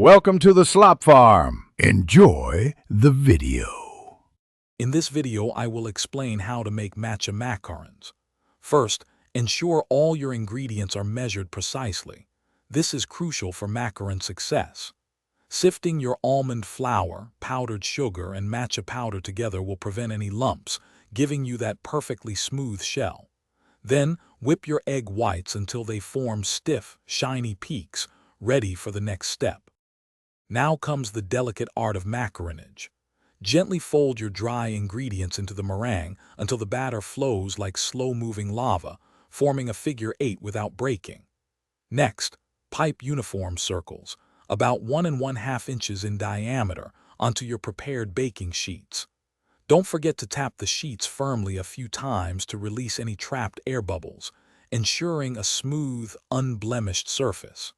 Welcome to the Slop Farm. Enjoy the video. In this video, I will explain how to make Matcha Macarons. First, ensure all your ingredients are measured precisely. This is crucial for macaron success. Sifting your almond flour, powdered sugar, and matcha powder together will prevent any lumps, giving you that perfectly smooth shell. Then, whip your egg whites until they form stiff, shiny peaks, ready for the next step. Now comes the delicate art of macaronage. Gently fold your dry ingredients into the meringue until the batter flows like slow-moving lava, forming a figure 8 without breaking. Next, pipe uniform circles, about 1½ inches in diameter, onto your prepared baking sheets. Don't forget to tap the sheets firmly a few times to release any trapped air bubbles, ensuring a smooth, unblemished surface.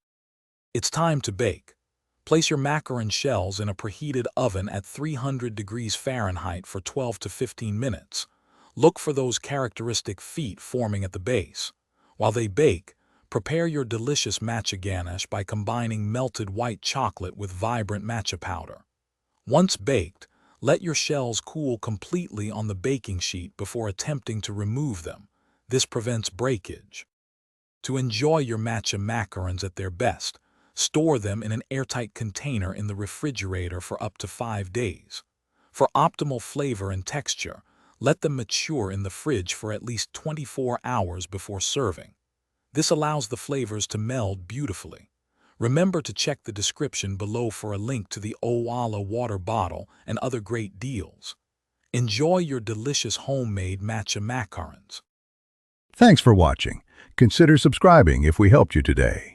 It's time to bake. Place your macaron shells in a preheated oven at 300 degrees Fahrenheit for 12 to 15 minutes. Look for those characteristic feet forming at the base. While they bake, prepare your delicious matcha ganache by combining melted white chocolate with vibrant matcha powder. Once baked, let your shells cool completely on the baking sheet before attempting to remove them. This prevents breakage. To enjoy your matcha macarons at their best, store them in an airtight container in the refrigerator for up to 5 days. For optimal flavor and texture, let them mature in the fridge for at least 24 hours before serving. This allows the flavors to meld beautifully. Remember to check the description below for a link to the Owala water bottle and other great deals. Enjoy your delicious homemade matcha macarons. Thanks for watching. Consider subscribing if we helped you today.